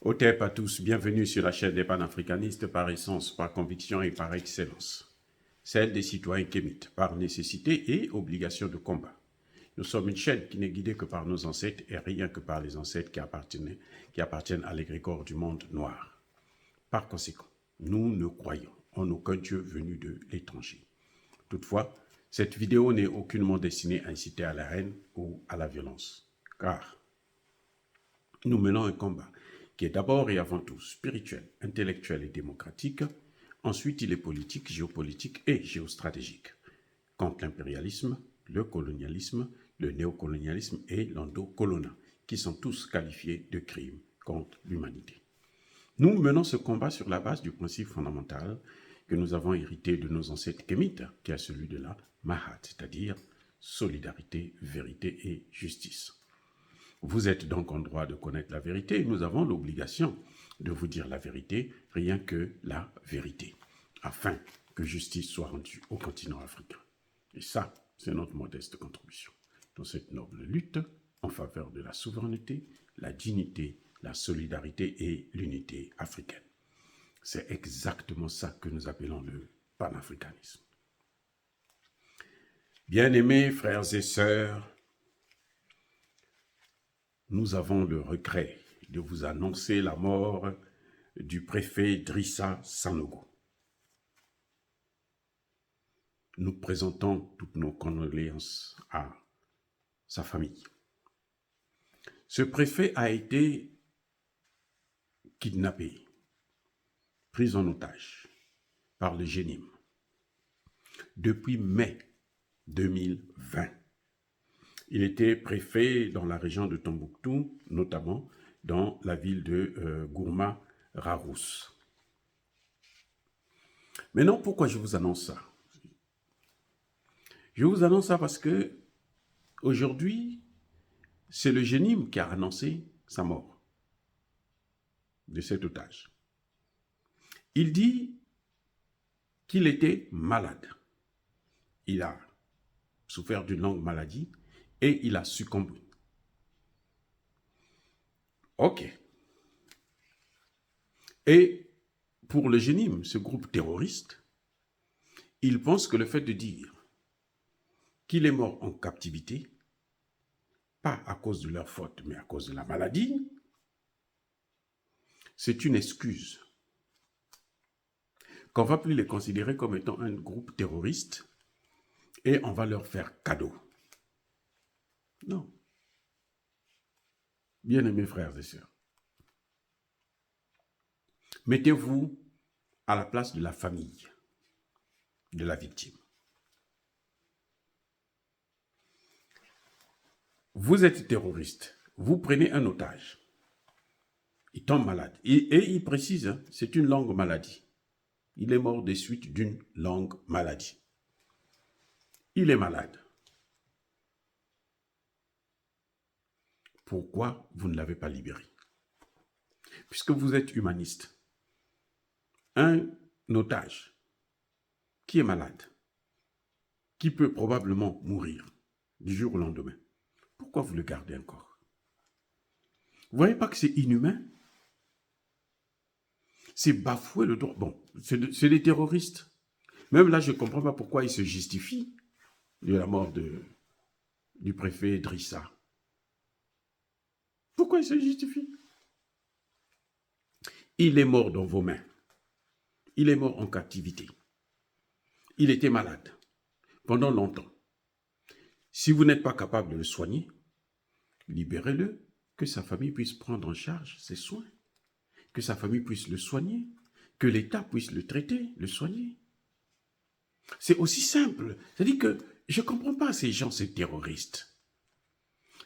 Otep à tous, bienvenue sur la chaîne des panafricanistes par essence, par conviction et par excellence. Celle des citoyens kémites, par nécessité et obligation de combat. Nous sommes une chaîne qui n'est guidée que par nos ancêtres et rien que par les ancêtres qui appartiennent à l'égrégore du monde noir. Par conséquent, nous ne croyons en aucun Dieu venu de l'étranger. Toutefois, cette vidéo n'est aucunement destinée à inciter à la haine ou à la violence, car nous menons un combat qui est d'abord et avant tout spirituel, intellectuel et démocratique. Ensuite, il est politique, géopolitique et géostratégique, contre l'impérialisme, le colonialisme, le néocolonialisme et l'endocolonat, qui sont tous qualifiés de crimes contre l'humanité. Nous menons ce combat sur la base du principe fondamental que nous avons hérité de nos ancêtres kémites, qui est celui de la Mahat, c'est-à-dire solidarité, vérité et justice. Vous êtes donc en droit de connaître la vérité et nous avons l'obligation de vous dire la vérité, rien que la vérité, afin que justice soit rendue au continent africain. Et ça, c'est notre modeste contribution dans cette noble lutte en faveur de la souveraineté, la dignité, la solidarité et l'unité africaine. C'est exactement ça que nous appelons le panafricanisme. Bien-aimés frères et sœurs, nous avons le regret de vous annoncer la mort du préfet Drissa Sanogo. Nous présentons toutes nos condoléances à sa famille. Ce préfet a été kidnappé, pris en otage par le Génim depuis mai 2020. Il était préfet dans la région de Tombouctou, notamment dans la ville de Gourma-Rarousse. Maintenant, pourquoi je vous annonce ça? Je vous annonce ça parce que aujourd'hui, c'est le Génim qui a annoncé sa mort de cet otage. Il dit qu'il était malade. Il a souffert d'une longue maladie et il a succombé. Ok. Et pour le Génim, ce groupe terroriste, il pense que le fait de dire qu'il est mort en captivité, pas à cause de leur faute, mais à cause de la maladie, c'est une excuse. Qu'on ne va plus les considérer comme étant un groupe terroriste et on va leur faire cadeau. Non. Bien-aimés frères et sœurs, mettez-vous à la place de la famille de la victime. Vous êtes terroriste, vous prenez un otage, il tombe malade. Et il précise, hein, c'est une longue maladie. Il est mort des suites d'une longue maladie. Il est malade. Pourquoi vous ne l'avez pas libéré? Puisque vous êtes humaniste. Un otage qui est malade, qui peut probablement mourir du jour au lendemain, pourquoi vous le gardez encore? Vous ne voyez pas que c'est inhumain? C'est bafouer le droit. Bon, c'est des terroristes. Même là, je ne comprends pas pourquoi ils se justifient de la mort du préfet Drissa. Pourquoi ils se justifient? Il est mort dans vos mains. Il est mort en captivité. Il était malade pendant longtemps. Si vous n'êtes pas capable de le soigner, libérez-le, que sa famille puisse prendre en charge ses soins, que sa famille puisse le soigner, que l'État puisse le traiter, le soigner. C'est aussi simple. C'est-à-dire que je ne comprends pas ces gens, ces terroristes.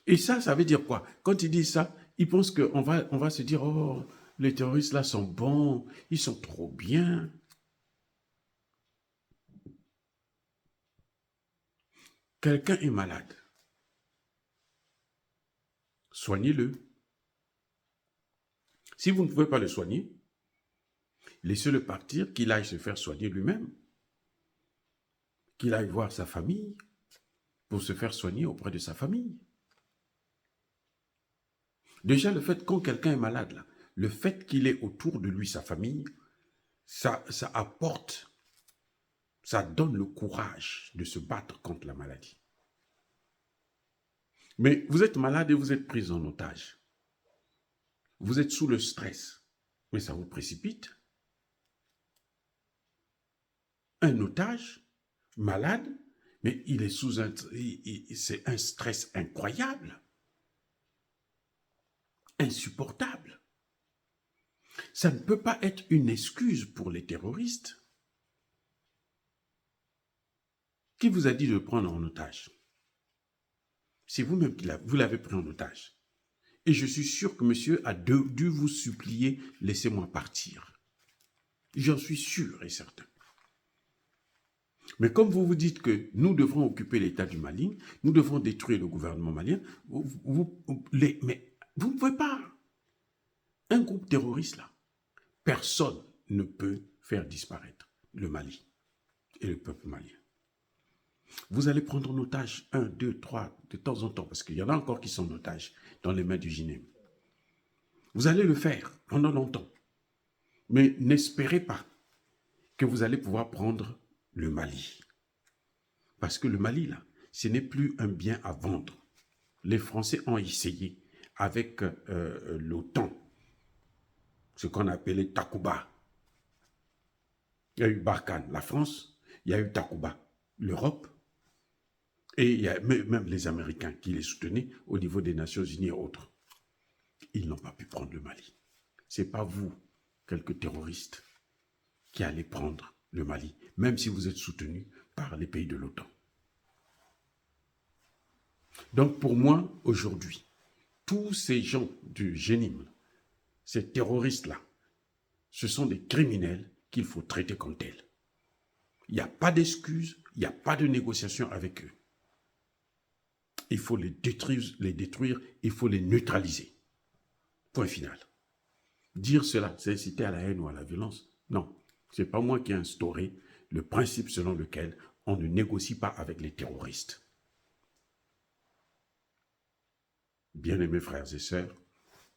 Et ça veut dire quoi? Quand ils disent ça, ils pensent qu'on va se dire, oh, les terroristes là sont bons, ils sont trop bien. Quelqu'un est malade. Soignez-le. Si vous ne pouvez pas le soigner, laissez-le partir, qu'il aille se faire soigner lui-même, qu'il aille voir sa famille pour se faire soigner auprès de sa famille. Déjà, le fait quand quelqu'un est malade, là, le fait qu'il ait autour de lui sa famille, ça apporte, ça donne le courage de se battre contre la maladie. Mais vous êtes malade et vous êtes pris en otage. Vous êtes sous le stress, mais ça vous précipite. Un otage, malade, mais il est sous c'est un stress incroyable, insupportable. Ça ne peut pas être une excuse pour les terroristes. Qui vous a dit de le prendre en otage? C'est vous-même qui vous l'avez pris en otage. Et je suis sûr que monsieur a dû vous supplier, laissez-moi partir. J'en suis sûr et certain. Mais comme vous vous dites que nous devrons occuper l'État du Mali, nous devons détruire le gouvernement malien, mais vous ne pouvez pas. Un groupe terroriste là, personne ne peut faire disparaître le Mali et le peuple malien. Vous allez prendre en otage 1, 2, 3 de temps en temps, parce qu'il y en a encore qui sont en otage dans les mains du GINEM. Vous allez le faire pendant longtemps. Mais n'espérez pas que vous allez pouvoir prendre le Mali. Parce que le Mali, là, ce n'est plus un bien à vendre. Les Français ont essayé avec l'OTAN, ce qu'on appelait Takuba. Il y a eu Barkhane, la France, il y a eu Takuba, l'Europe, et il y a même les Américains qui les soutenaient au niveau des Nations Unies et autres. Ils n'ont pas pu prendre le Mali. Ce n'est pas vous, quelques terroristes, qui allez prendre le Mali, même si vous êtes soutenus par les pays de l'OTAN. Donc pour moi, aujourd'hui, tous ces gens du GENIM, ces terroristes-là, ce sont des criminels qu'il faut traiter comme tels. Il n'y a pas d'excuses, il n'y a pas de négociation avec eux. Il faut les détruire, il faut les neutraliser. Point final. Dire cela, c'est inciter à la haine ou à la violence. Non, ce n'est pas moi qui ai instauré le principe selon lequel on ne négocie pas avec les terroristes. Bien-aimés frères et sœurs,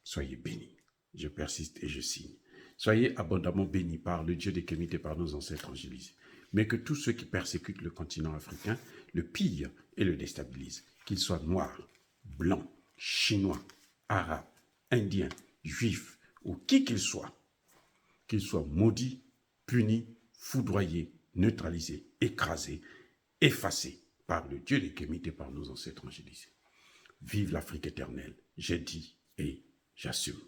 soyez bénis. Je persiste et je signe. Soyez abondamment bénis par le Dieu des Kémites et par nos ancêtres angélisés. Mais que tous ceux qui persécutent le continent africain le pillent et le déstabilisent, qu'ils soient noirs, blancs, chinois, arabes, indiens, juifs ou qui qu'ils soient maudits, punis, foudroyés, neutralisés, écrasés, effacés par le Dieu des Kémites et par nos ancêtres angélisés. Vive l'Afrique éternelle, j'ai dit et j'assume.